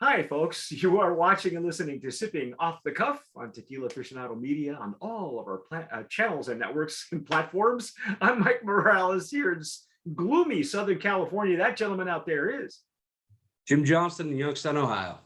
Hi, folks. You are watching and listening to Sipping Off the Cuff on Tequila Aficionado Media on all of our channels and networks and platforms. I'm Mike Morales here in gloomy Southern California. That gentleman out there is. Jim Johnston in Youngstown, Ohio.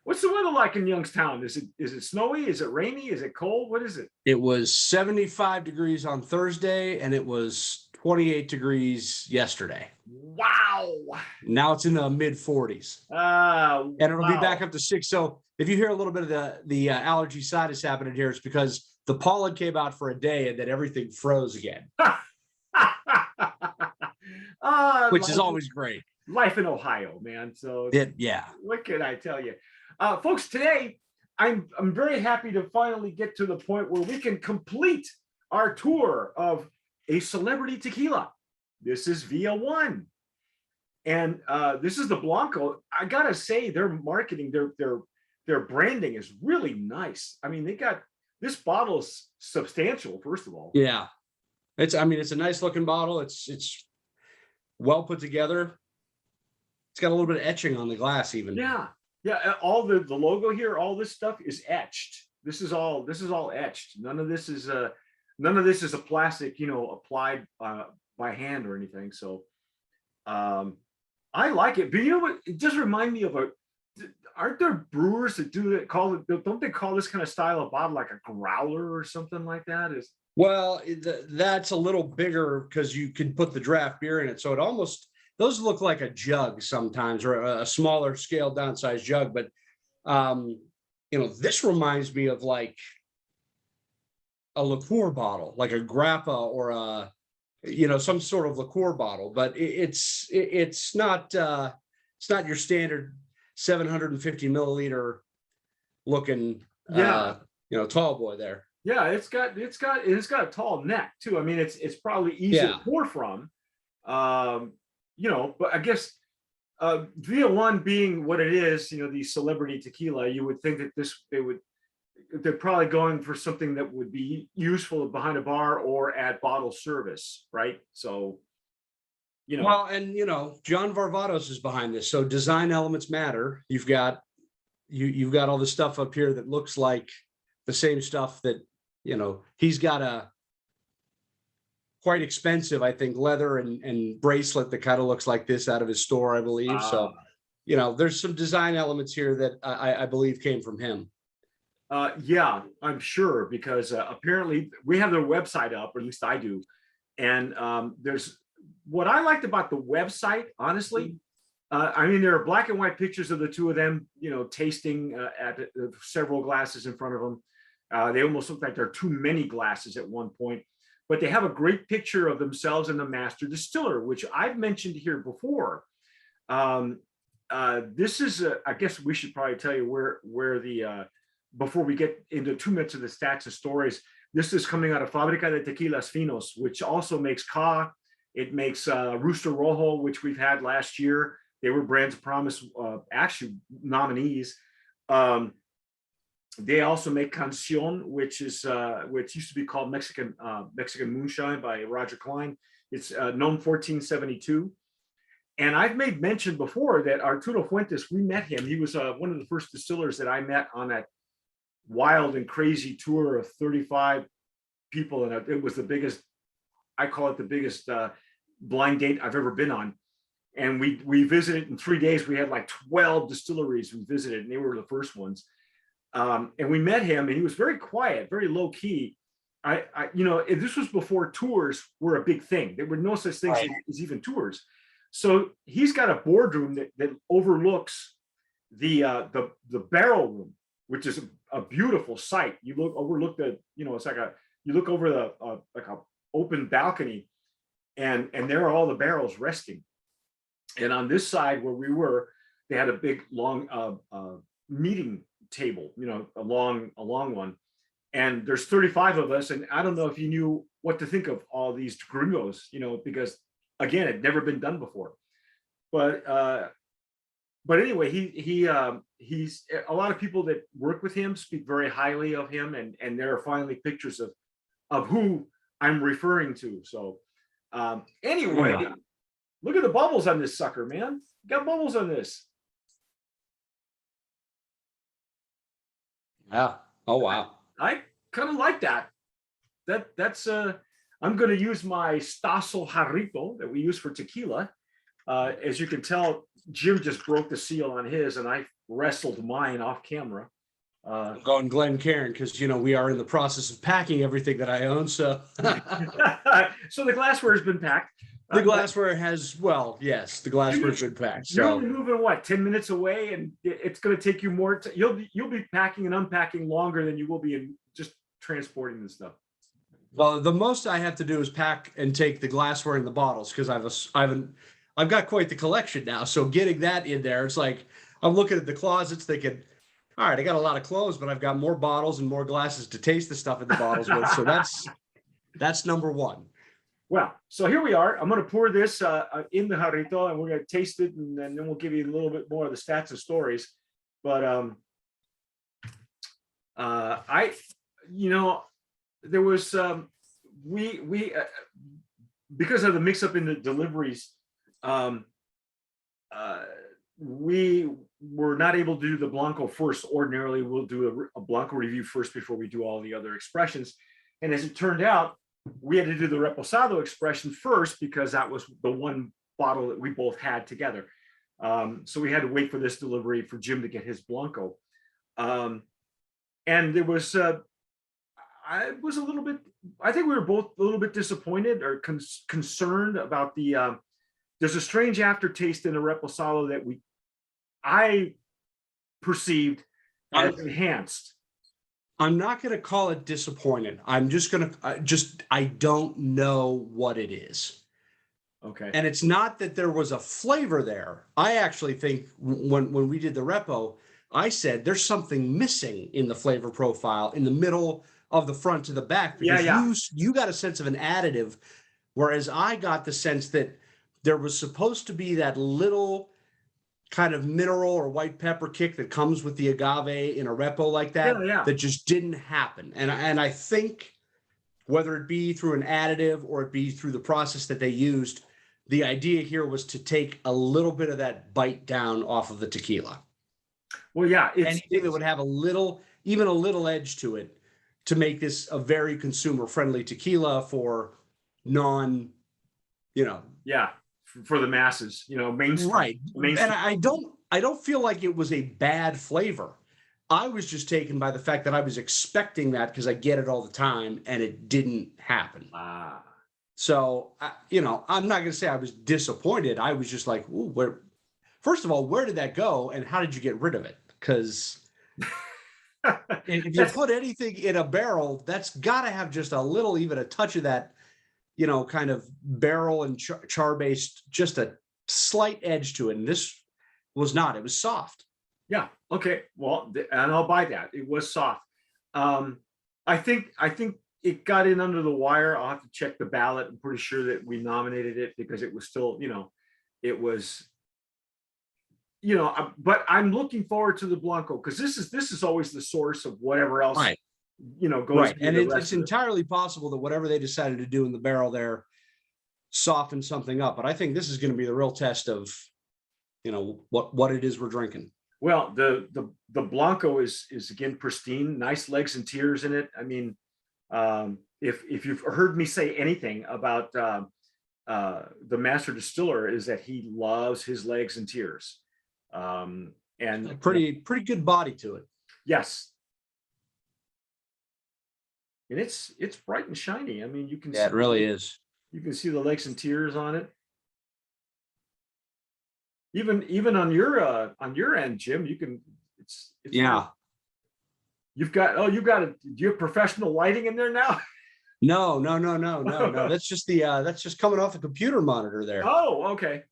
What's the weather like in Youngstown? Is it snowy? Is it rainy? Is it cold? What is it? It was 75 degrees on Thursday, and it was 28 degrees yesterday. Wow. Now it's in the mid 40s. And it'll be back up to 6. So if you hear a little bit of the allergy sinus happening here, it's because the pollen came out for a day and then everything froze again, which is always great. Life in Ohio, man. So yeah. What can I tell you? Folks, today I'm very happy to finally get to the point where we can complete our tour of a celebrity tequila. This is Via One, and this is the Blanco. I gotta say, their marketing, their branding is really nice. I mean, this bottle is substantial. First of all, yeah, it's a nice looking bottle. It's well put together. It's got a little bit of etching on the glass, even. Yeah. All the logo here, all this stuff is etched. This is all etched. None of this is a plastic, applied by hand or anything. So, I like it. But you know what? It just reminds me of aren't there brewers that don't they call this kind of style of bottle like a growler or something like that? Well, that's a little bigger because you can put the draft beer in it. So those look like a jug sometimes, or a smaller scaled down size jug. But, this reminds me of like a liqueur bottle, like a grappa or some sort of liqueur bottle. But it's not your standard 750 milliliter looking, tall boy there. Yeah, it's got a tall neck too. I mean, it's probably easy to pour from. But I guess Via One being what it is, the celebrity tequila, you would think that they're probably going for something that would be useful behind a bar or at bottle service, right? So, Well, and John Varvatos is behind this, so design elements matter. You've got all the stuff up here that looks like the same stuff that he's got a quite expensive, I think, leather and bracelet that kind of looks like this out of his store, I believe. So, there's some design elements here that I believe came from him. Yeah, I'm sure, because apparently we have their website up, or at least I do. And there's what I liked about the website, honestly. There are black and white pictures of the two of them, tasting at several glasses in front of them. They almost look like there are too many glasses at one point. But they have a great picture of themselves and the master distiller, which I've mentioned here before. This is, I guess we should probably tell you where the, before we get into 2 minutes of the stats and stories, this is coming out of Fábrica de Tequilas Finos, which also makes Ka. It makes Rooster Rojo, which we've had last year. They were Brands of Promise, actually nominees. They also make Cancion, which used to be called Mexican Moonshine by Roger Klein. It's known 1472. And I've made mention before that Arturo Fuentes, we met him. He was one of the first distillers that I met on that wild and crazy tour of 35 people. And it was the biggest, I call it the biggest blind date I've ever been on. And we visited in 3 days. We had like 12 distilleries we visited, and they were the first ones. And we met him, and he was very quiet, very low key. This was before tours were a big thing. There were no such things as even tours. So he's got a boardroom that overlooks the barrel room, which is a beautiful sight. You overlook it's like you look over the like a open balcony, and there are all the barrels resting. And on this side where we were, they had a big long meeting table, a long one, and there's 35 of us, and I don't know if you knew what to think of all these gringos, because again, it'd never been done before. But anyway, he's a lot of people that work with him speak very highly of him, and there are finally pictures of who I'm referring to. So anyway, look at the bubbles on this sucker, man. Got bubbles on this. Yeah. Oh, wow. I kind of like that. That's I'm going to use my Stossel Jarrito that we use for tequila. As you can tell, Jim just broke the seal on his, and I wrestled mine off camera. I'm going Glencairn because, we are in the process of packing everything that I own. So So the glassware has been packed. the glassware has, well, yes, the glassware has been packed. You're So only moving what, 10 minutes away, and it's going to take you more. You'll be packing and unpacking longer than you will be in just transporting the stuff. well, the most I have to do is pack and take the glassware in the bottles because I've got quite the collection now. So getting that in there, it's like I'm looking at the closets thinking, all right, I got a lot of clothes, but I've got more bottles and more glasses to taste the stuff in the bottles with. So that's number one. Well, so here we are. I'm going to pour this in the jarrito, and we're going to taste it, and then we'll give you a little bit more of the stats and stories. But there was we because of the mix-up in the deliveries, we were not able to do the Blanco first. Ordinarily, we'll do a Blanco review first before we do all the other expressions. And as it turned out, we had to do the Reposado expression first because that was the one bottle that we both had together. So we had to wait for this delivery for Jim to get his Blanco. And there was, I was a little bit, I think we were both a little bit disappointed or concerned about there's a strange aftertaste in the Reposado that I perceived as enhanced. I'm not going to call it disappointed. I'm just going to I don't know what it is. Okay. And it's not that there was a flavor there. I actually think when we did the repo, I said there's something missing in the flavor profile in the middle of the front to the back because you got a sense of an additive, whereas I got the sense that there was supposed to be that little kind of mineral or white pepper kick that comes with the agave in a repo like that, that just didn't happen. And I think whether it be through an additive or it be through the process that they used, the idea here was to take a little bit of that bite down off of the tequila. Well, yeah, anything that would have even a little edge to it to make this a very consumer friendly tequila for non, for the masses, mainstream. Right. Mainstream. And I don't feel like it was a bad flavor. I was just taken by the fact that I was expecting that because I get it all the time and it didn't happen. So, I'm not going to say I was disappointed. I was just like, ooh, first of all, where did that go? And how did you get rid of it? Because if you put anything in a barrel, that's got to have just a little, even a touch of that, kind of barrel and char-based, just a slight edge to it. And this was not, it was soft. Yeah. Okay. Well, and I'll buy that. It was soft. I think it got in under the wire. I'll have to check the ballot. I'm pretty sure that we nominated it because it was still, it was, but I'm looking forward to the Blanco because this is always the source of whatever else, right. Goes. Right. And it's entirely possible that whatever they decided to do in the barrel there softened something up. But I think this is going to be the real test of, what it is we're drinking. Well, the Blanco is again pristine, nice legs and tears in it. I mean, if you've heard me say anything about the master distiller, is that he loves his legs and tears, and a pretty good body to it. Yes, and it's bright and shiny. I mean, you can. Yeah, it really is. You can see the legs and tears on it. Even on your end, Jim, you can. It's yeah. You've got do you have professional lighting in there now? No. That's just coming off the computer monitor there. Oh, okay.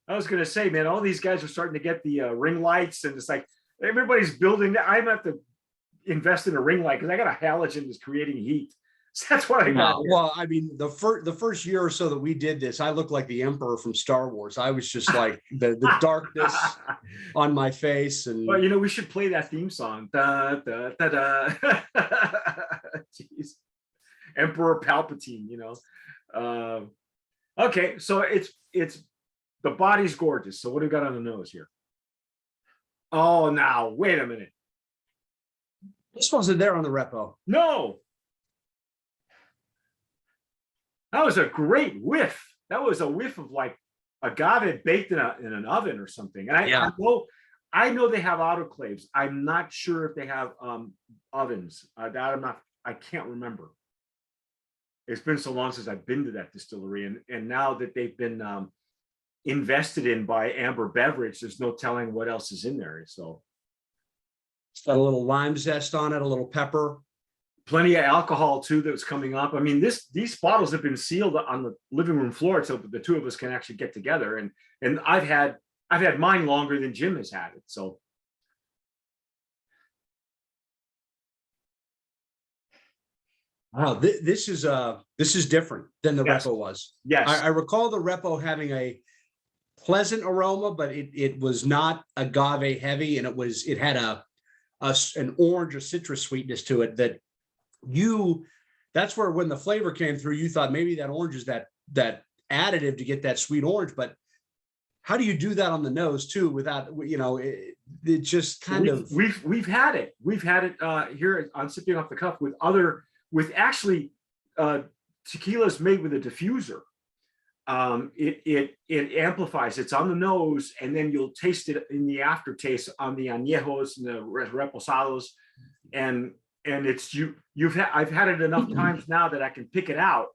I was gonna say, man, all these guys are starting to get the ring lights, and it's like everybody's building. I'm gonna have to invest in a ring light because I got a halogen that's creating heat. So that's what I got. Well, I mean, the first year or so that we did this, I looked like the Emperor from Star Wars. I was just like the darkness on my face. And well, we should play that theme song. Da, da, da, da. Jeez. Emperor Palpatine, Okay, so it's the body's gorgeous. So what do we got on the nose here? Oh, now wait a minute. This wasn't there on the repo. No. That was a great whiff. That was a whiff of like agave baked in an oven or something. And I know they have autoclaves. I'm not sure if they have ovens. I can't remember. It's been so long since I've been to that distillery, and now that they've been invested in by Amber Beverage, there's no telling what else is in there. So it's got a little lime zest on it, a little pepper. Plenty of alcohol too that's coming up. I mean, these bottles have been sealed on the living room floor so the two of us can actually get together. And I've had mine longer than Jim has had it. So wow, this is different than the repo was. Yes. I recall the repo having a pleasant aroma, but it was not agave heavy, and it had an orange or citrus sweetness to it that's where when the flavor came through, you thought maybe that orange is that additive to get that sweet orange. But how do you do that on the nose too without, it just kind of. We've had it here on Sipping Off the Cuff with actually tequilas made with a diffuser. It amplifies. It's on the nose, and then you'll taste it in the aftertaste on the añejos and the reposados, and it's I've had it enough times now that I can pick it out,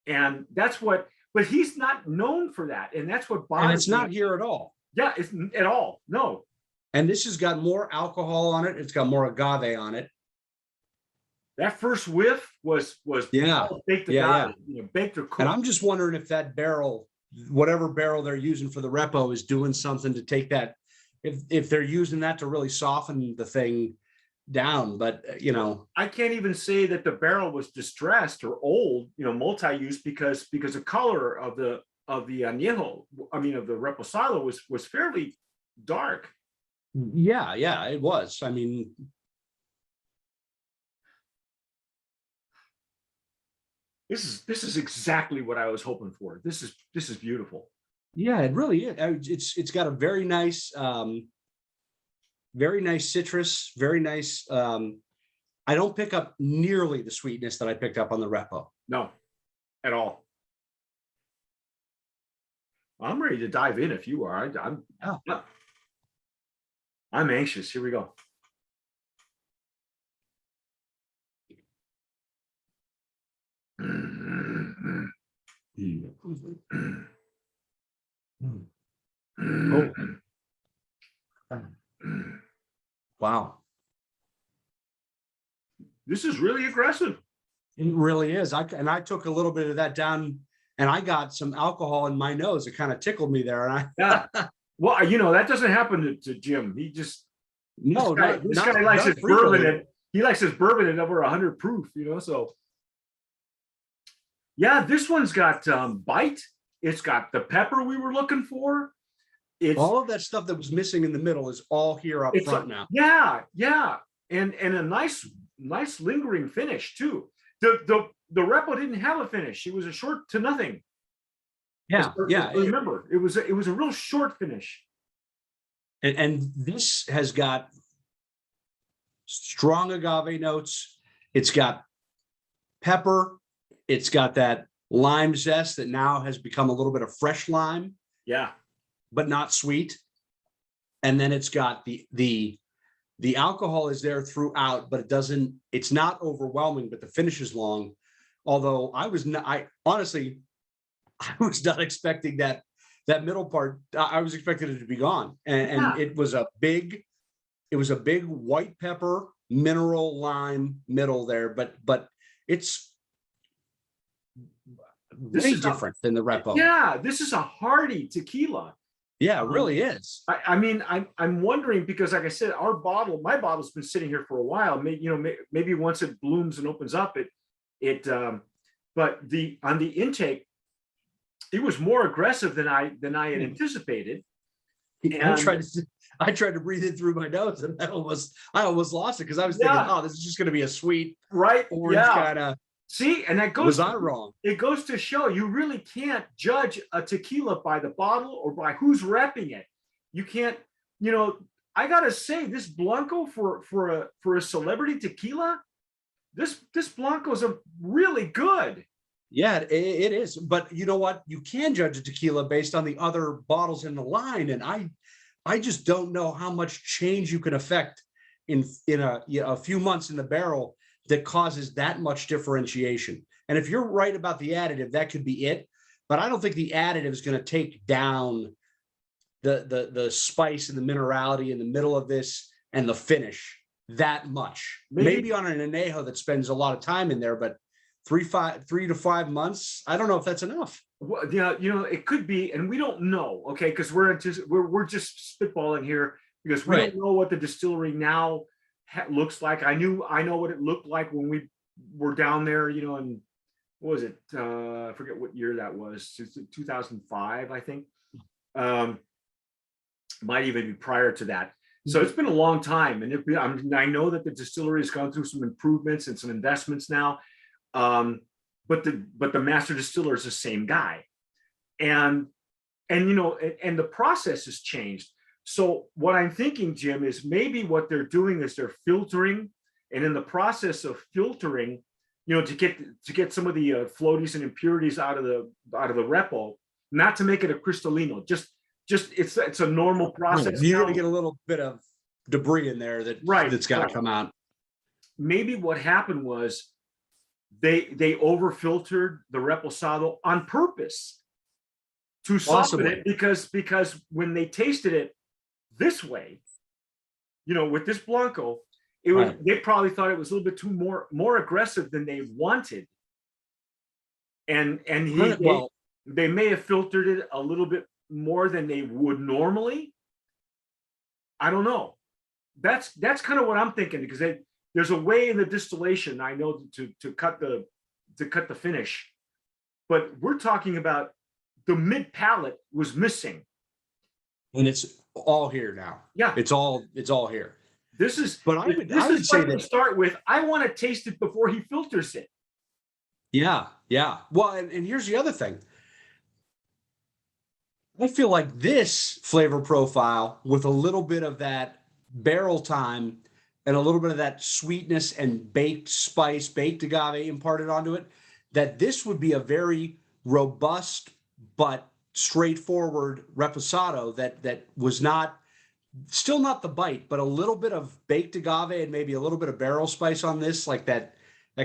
and that's what. But he's not known for that, and that's what bothers me. And it's not here at all. Yeah, it's at all. No. And this has got more alcohol on it. It's got more agave on it. That first whiff was baked agave, baked or cooked. And I'm just wondering if that barrel, whatever barrel they're using for the repo, is doing something to take that. If they're using that to really soften the thing down, but I can't even say that the barrel was distressed or old, multi-use, because the color of the añejo, of the reposado was fairly dark. Yeah, it was. This is exactly what I was hoping for. This is beautiful. Yeah, it really is. It's got a very nice citrus, very nice. I don't pick up nearly the sweetness that I picked up on the repo. No, at all. I'm ready to dive in if you are. I'm anxious. Here we go. Wow. This is really aggressive. It really is. I took a little bit of that down, and I got some alcohol in my nose. It kind of tickled me there. And Well, that doesn't happen to Jim. He just this guy likes his bourbon. He likes his bourbon at over 100 proof. So yeah, this one's got bite. It's got the pepper we were looking for. It's all of that stuff that was missing in the middle is all here up front now. Yeah, and a nice lingering finish too. The repo didn't have a finish. It was a short to nothing. Yeah. Remember, it was a real short finish. And this has got strong agave notes. It's got pepper. It's got that lime zest that now has become a little bit of fresh lime. Yeah. But not sweet. And then it's got the alcohol is there throughout, but it's not overwhelming, but the finish is long. Although I was not expecting that middle part. I was expecting it to be gone. And it was a big white pepper, mineral lime middle there, but it's way different than the repo. Yeah, this is a hearty tequila. Yeah, it really is. I'm wondering, because like I said, my bottle's been sitting here for a while. Maybe once it blooms and opens up, but on the intake, it was more aggressive than I had anticipated. And I tried to breathe it through my nose, and I almost lost it, because I was thinking, this is just going to be a sweet, right, orange kind of. See, and that goes. Was I wrong? It goes to show you really can't judge a tequila by the bottle or by who's repping it. You can't, I gotta say, this Blanco for a celebrity tequila, this Blanco's a really good. Yeah, it is. But you know what? You can judge a tequila based on the other bottles in the line, and I just don't know how much change you can affect in a few months in the barrel that causes that much differentiation. And if you're right about the additive, that could be it. But I don't think the additive is going to take down the spice and the minerality in the middle of this and the finish that much. Maybe on an añejo that spends a lot of time in there, but 3 to 5 months, I don't know if that's enough. Well, yeah, it could be, and we don't know, okay, because we're just spitballing here because we don't know what the distillery now looks like. I know what it looked like when we were down there, and what was it? I forget what year that was. 2005, I think. Might even be prior to that. So it's been a long time, and I know that the distillery has gone through some improvements and some investments now. But the master distiller is the same guy, and the process has changed. So what I'm thinking, Jim, is maybe what they're doing is they're filtering, and in the process of filtering, to get some of the floaties and impurities out of the repo, not to make it a cristalino, just it's a normal process. You're going to get a little bit of debris in there that's got to come out. Maybe what happened was they over filtered the reposado on purpose to soften it, because when they tasted it this way, with this Blanco, it was they probably thought it was a little bit too more aggressive than they wanted, and they may have filtered it a little bit more than they would normally. I don't know. That's kind of what I'm thinking, because there's a way in the distillation, I know, to cut the finish, but we're talking about the mid palate was missing, and it's all here now. Yeah, it's all here. This is, but I would say that start with, I want to taste it before he filters it. Yeah. Well, and here's the other thing. I feel like this flavor profile with a little bit of that barrel time and a little bit of that sweetness and baked spice, baked agave imparted onto it, that this would be a very robust but straightforward reposado that was still not the bite, but a little bit of baked agave and maybe a little bit of barrel spice on this, like that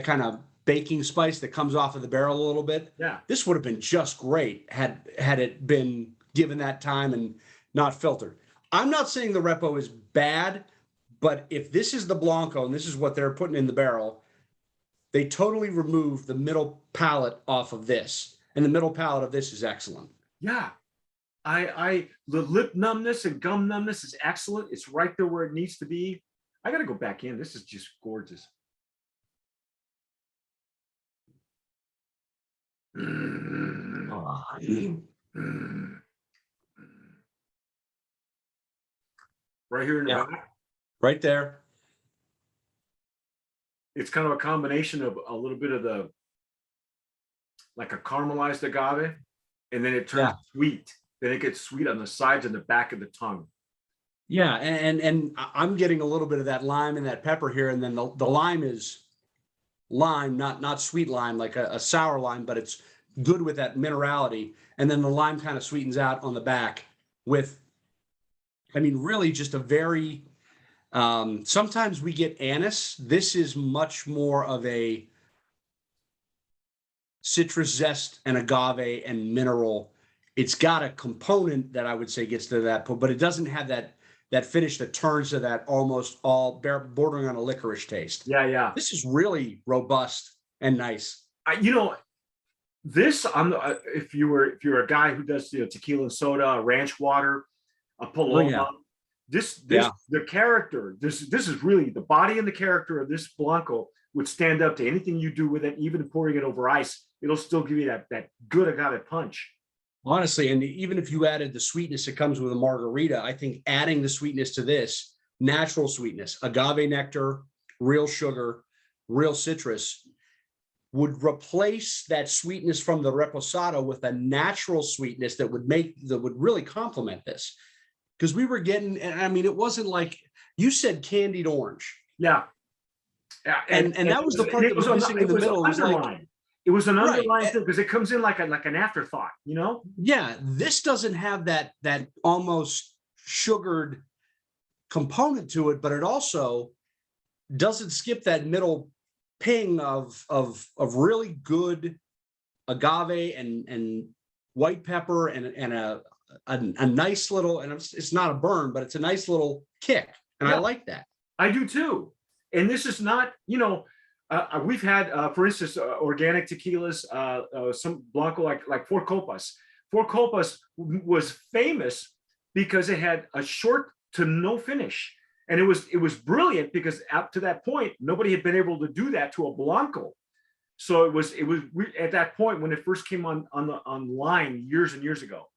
kind of baking spice that comes off of the barrel a little bit. Yeah. This would have been just great had it been given that time and not filtered. I'm not saying the repo is bad, but if this is the Blanco and this is what they're putting in the barrel, they totally remove the middle palate off of this. And the middle palate of this is excellent. Yeah. The lip numbness and gum numbness is excellent. It's right there where it needs to be. I got to go back in. This is just gorgeous. Right here in the back. Right there. It's kind of a combination of a little bit of like a caramelized agave, and then it turns sweet. Then it gets sweet on the sides and the back of the tongue. Yeah, and I'm getting a little bit of that lime and that pepper here, and then the lime is lime, not sweet lime like a sour lime, but it's good with that minerality. And then the lime kind of sweetens out on the back with, really just a very, sometimes we get anise. This is much more of a citrus zest and agave and mineral. It's got a component that I would say gets to that, but it doesn't have that finish that turns to that almost all bordering on a licorice taste. Yeah. This is really robust and nice. This if you're a guy who does tequila and soda, ranch water, a Paloma, the character, this is really the body and the character of this Blanco would stand up to anything you do with it. Even pouring it over ice, it'll still give you that good agave punch. Honestly, and even if you added the sweetness that comes with a margarita, I think adding the sweetness to this, natural sweetness, agave nectar, real sugar, real citrus, would replace that sweetness from the reposado with a natural sweetness that would really complement this. because we were getting, and I mean, it wasn't like you said candied orange. Yeah. Yeah. And that was the part that was missing in the middle. It was like, it was an right. underlying thing because it comes in like an afterthought, you know? Yeah, this doesn't have that almost sugared component to it, but it also doesn't skip that middle ping of really good agave and white pepper and a nice little, and it's not a burn, but it's a nice little kick, and I like that. I do too. And this is not, we've had, for instance, organic tequilas, some Blanco like Four Copas. Four Copas was famous because it had a short to no finish. And it was brilliant because up to that point, nobody had been able to do that to a Blanco. So it was at that point when it first came online years and years ago.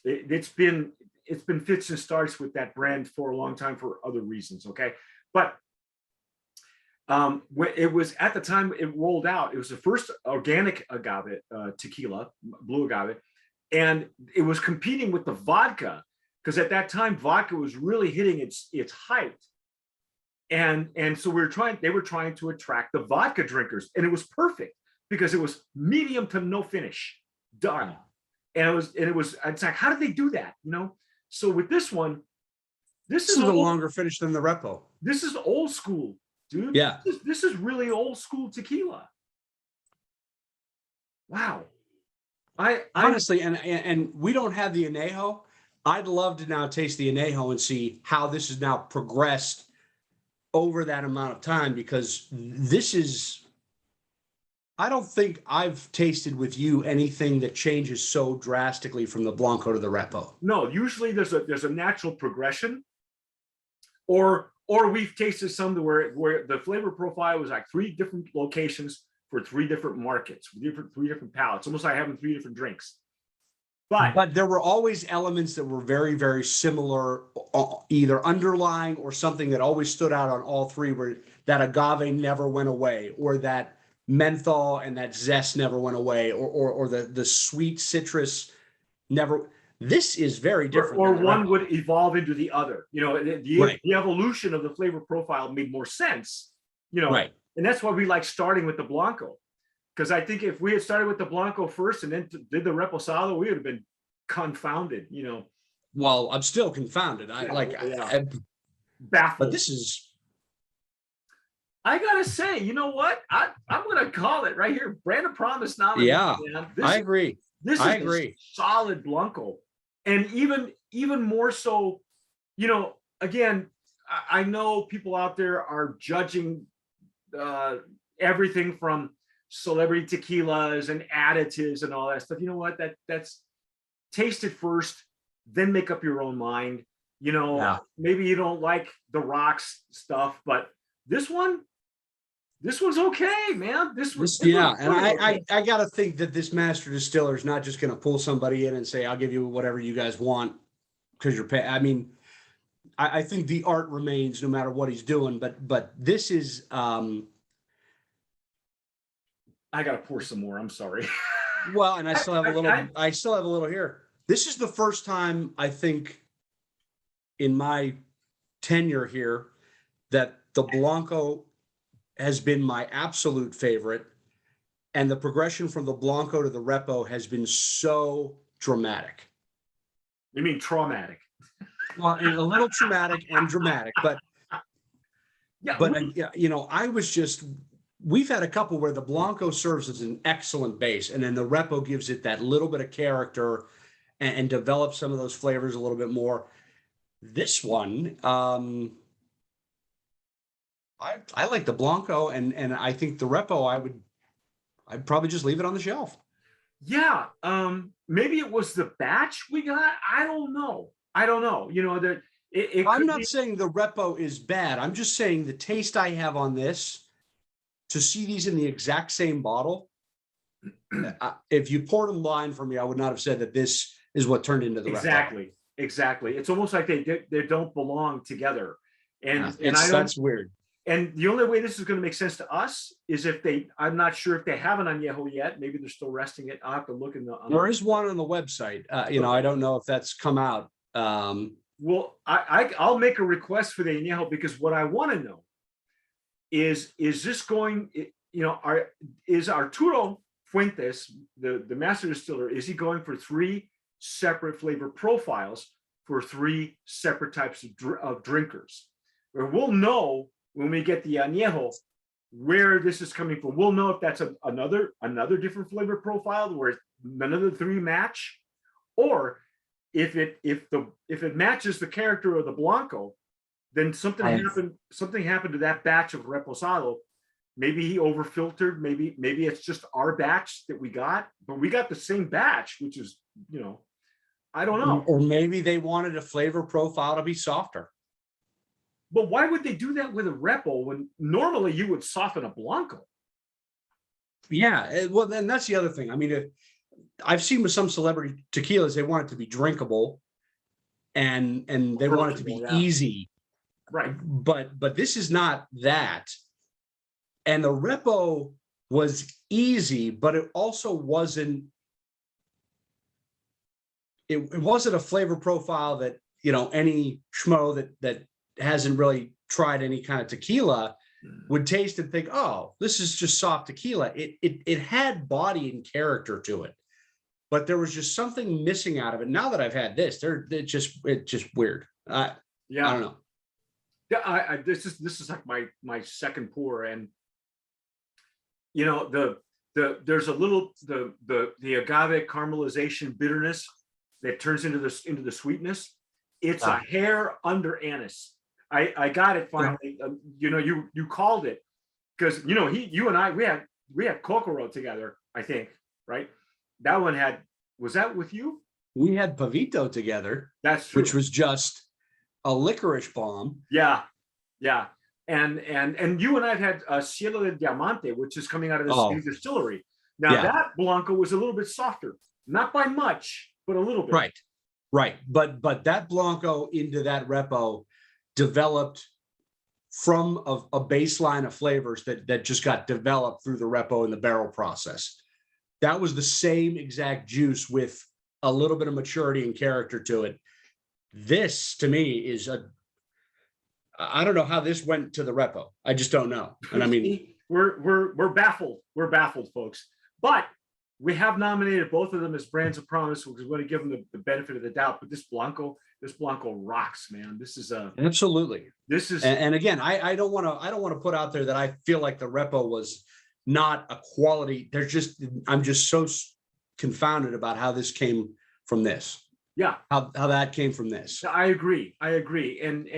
It's been fits and starts with that brand for a long time for other reasons. Okay, but when it was at the time it rolled out, it was the first organic agave tequila, blue agave, and it was competing with the vodka because at that time vodka was really hitting its height, and so they were trying to attract the vodka drinkers, and it was perfect because it was medium to no finish, done, and it's like, how did they do that? So with this one, this is a longer finish than the Repo. This is old school, dude. Yeah, this is really old school tequila. Wow. I honestly, and we don't have the añejo. I'd love to now taste the añejo and see how this has now progressed over that amount of time, because this is, I don't think I've tasted with you anything that changes so drastically from the Blanco to the Repo. No, usually there's a natural progression, or we've tasted some where the flavor profile was like 3 different locations for 3 different markets, 3 different palates, almost like having 3 different drinks. But there were always elements that were very, very similar, either underlying or something that always stood out on all 3, where that agave never went away, or that menthol and that zest never went away, or the sweet citrus never. This is very different. Or one would evolve into the other. Right. The evolution of the flavor profile made more sense. Right. And that's why we like starting with the Blanco. Because I think if we had started with the Blanco first and then did the Reposado, we would have been confounded, Well, I'm still confounded. Baffled. But this is, I gotta say, you know what? I'm gonna call it right here. Brand of Promise nominee. Yeah, I agree. This is a solid Blanco, and even more so. Again, I know people out there are judging everything from celebrity tequilas and additives and all that stuff. You know what? That's taste it first, then make up your own mind. Maybe you don't like the rocks stuff, but this one's okay, man. And I gotta think that this master distiller is not just gonna pull somebody in and say, I'll give you whatever you guys want because you're paying. I mean, I think the art remains no matter what he's doing, but this is I gotta pour some more. I'm sorry. Well, and I still have a little. I still have a little here. This is the first time I think in my tenure here that the Blanco has been my absolute favorite, and the progression from the Blanco to the Repo has been so dramatic. You mean traumatic? Well, a little traumatic and dramatic, but yeah. But I was just. We've had a couple where the Blanco serves as an excellent base, and then the Repo gives it that little bit of character and develops some of those flavors a little bit more. This one, I like the Blanco, and I think the Repo, I'd probably just leave it on the shelf. Yeah, maybe it was the batch we got. I don't know. That I'm not saying the Repo is bad. I'm just saying the taste I have on this. To see these in the exact same bottle, if you poured them blind for me, I would not have said that this is what turned into the Repo. Exactly. It's almost like they don't belong together, and that's weird. And the only way this is going to make sense to us is if I'm not sure if they have an añejo yet. Maybe they're still resting it. I'll have to look in the. There is one on the website. I don't know if that's come out. Well, I'll make a request for the añejo, because what I want to know is this going, is Arturo Fuentes, the master distiller, is he going for 3 separate flavor profiles for 3 separate types of drinkers? Or we'll know when we get the añejo where this is coming from. We'll know if that's another different flavor profile where none of the 3 match, or if it matches the character of the Blanco, then something happened to that batch of Reposado. Maybe he overfiltered. Maybe it's just our batch that we got, but we got the same batch, which is, I don't know. Or maybe they wanted a flavor profile to be softer. But why would they do that with a Repo when normally you would soften a Blanco? Yeah, well, then that's the other thing. I mean, I've seen with some celebrity tequilas, they want it to be drinkable, and they want it to be easy. Right. But this is not that. And the Repo was easy, but it also wasn't. It wasn't a flavor profile that, any schmo that hasn't really tried any kind of tequila would taste and think, oh, this is just soft tequila. It had body and character to it, but there was just something missing out of it. Now that I've had this, it's just weird. I don't know. Yeah, this is like my second pour, and there's a little the agave caramelization bitterness that turns into the sweetness. It's a hair under anise. I got it finally. You called it, because you and I we had Kokoro together, I think, right? That one was that with you? We had Pavito together. That's true. Which was just a licorice bomb. Yeah. And you and I have had Cielo de Diamante, which is coming out of the same distillery. Now that Blanco was a little bit softer, not by much, but a little bit. Right. But that Blanco into that Repo developed from a baseline of flavors that just got developed through the Repo and the barrel process. That was the same exact juice with a little bit of maturity and character to it. This, to me, is I don't know how this went to the Repo. I just don't know. And I mean, we're baffled. We're baffled, folks. But we have nominated both of them as brands of promise, because we want to give them the benefit of the doubt. But this Blanco rocks, man. This is absolutely. This is, and again, I don't want to put out there that I feel like the Repo was not a quality. I'm just so confounded about how this came from this. Yeah, how that came from this. I agree, and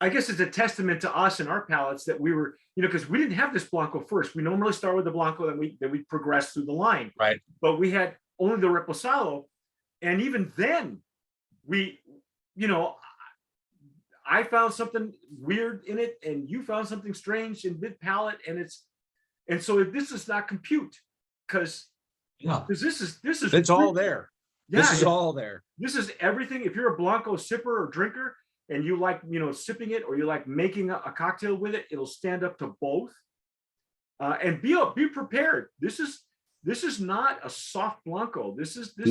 I guess it's a testament to us and our palates that we were, because we didn't have this Blanco first. We normally start with the Blanco, then we progress through the line. Right. But we had only the Reposado, and even then, I found something weird in it, and you found something strange in mid palate, and so this does not compute, because this is it's all there. Yeah, this is all there. This is everything. If you're a Blanco sipper or drinker, and you like, sipping it, or you like making a cocktail with it, it'll stand up to both. And be prepared. This is not a soft Blanco. This is it's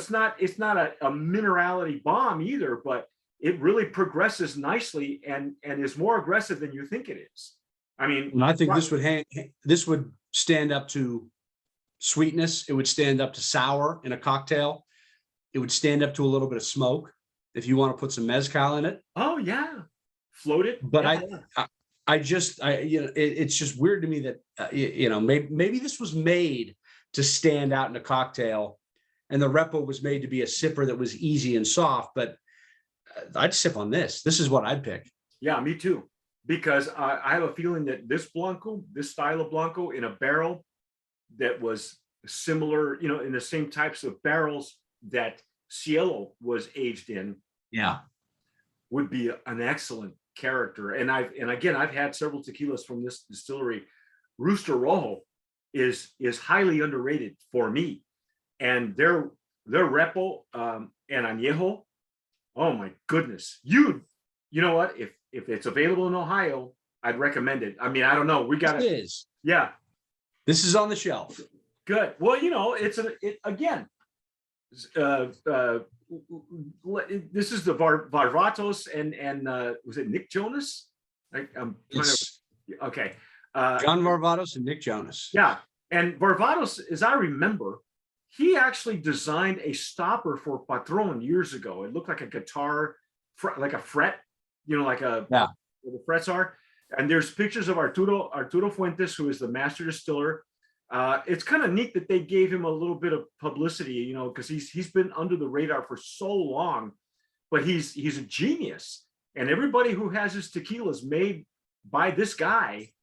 not a minerality bomb either, but it really progresses nicely and is more aggressive than you think it is. I mean, and I think this would stand up to sweetness. It would stand up to sour in a cocktail. It would stand up to a little bit of smoke if you want to put some mezcal in it. Oh yeah, float it. But it's just weird to me that maybe this was made to stand out in a cocktail, and the Repo was made to be a sipper that was easy and soft. But I'd sip on this. This is what I'd pick. Yeah, me too. Because I have a feeling that this Blanco, this style of Blanco in a barrel that was similar, in the same types of barrels that Cielo was aged in, would be an excellent character. And I've had several tequilas from this distillery. Rooster Rojo is highly underrated for me, and their Repo and Añejo, oh my goodness, you know what, if it's available in Ohio, I'd recommend it. I mean, I don't know, we got it. Yeah, this is on the shelf. Good. Well, again, this is the Varvatos and was it Nick Jonas? I'm trying to. Okay. John Varvatos and Nick Jonas. Yeah, and Varvatos, as I remember, he actually designed a stopper for Patron years ago. It looked like a guitar, like a fret, like where the frets are. And there's pictures of Arturo Fuentes, who is the master distiller. It's kind of neat that they gave him a little bit of publicity, because he's been under the radar for so long, but he's a genius. And everybody who has his tequilas made by this guy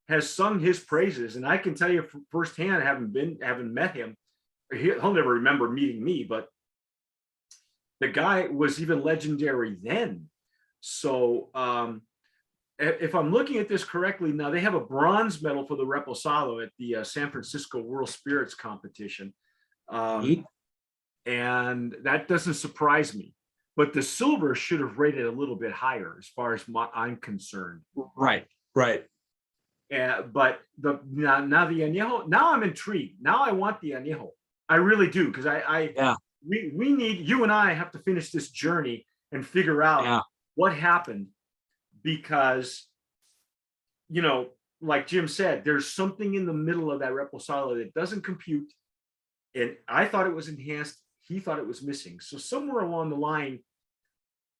has sung his praises. And I can tell you firsthand, having met him, he'll never remember meeting me, but the guy was even legendary then. So if I'm looking at this correctly, now they have a bronze medal for the Reposado at the San Francisco World Spirits Competition. And that doesn't surprise me. But the silver should have rated a little bit higher as far as I'm concerned. Right. But now the añejo, now I'm intrigued. Now I want the añejo. I really do, because we need, you and I have to finish this journey and figure out what happened, because like Jim said, there's something in the middle of that reposado that doesn't compute, and I thought it was enhanced, he thought it was missing. So somewhere along the line,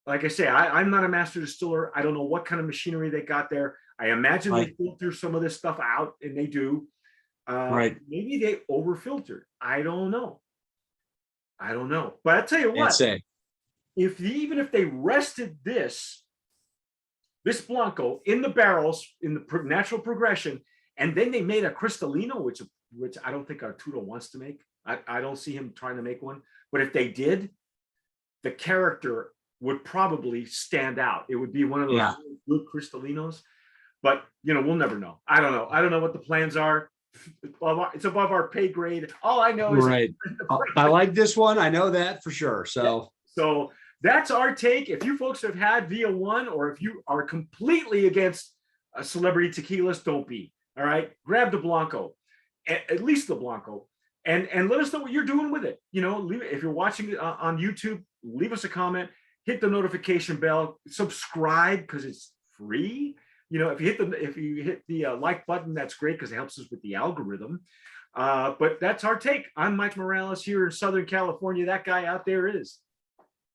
like I say, I'm not a master distiller. I don't know what kind of machinery they got there. I imagine they filter some of this stuff out, and they do. Maybe they over filtered. I don't know. But I'll tell you what, even if they rested this Blanco in the barrels in the natural progression, and then they made a Cristalino, which I don't think Arturo wants to make. I don't see him trying to make one. But if they did, the character would probably stand out. It would be one of those really good Cristalinos. But we'll never know. I don't know what the plans are. It's above our pay grade. All I know is I like this one. I know that for sure. So that's our take. If you folks have had Via One, or if you are completely against celebrity tequilas, don't be. All right, grab the Blanco, at least the Blanco, and let us know what you're doing with it. If you're watching it on YouTube, leave us a comment, hit the notification bell, subscribe because it's free. If you hit the like button, that's great because it helps us with the algorithm. But that's our take. I'm Mike Morales here in Southern California. That guy out there is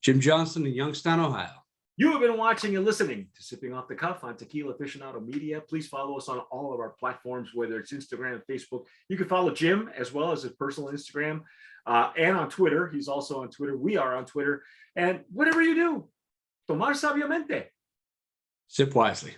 Jim Johnson in Youngstown, Ohio. You have been watching and listening to Sipping Off the Cuff on Tequila Aficionado Media. Please follow us on all of our platforms, whether it's Instagram and Facebook. You can follow Jim as well as his personal Instagram and on Twitter. He's also on Twitter. We are on Twitter. And whatever you do, tomar sabiamente. Sip wisely.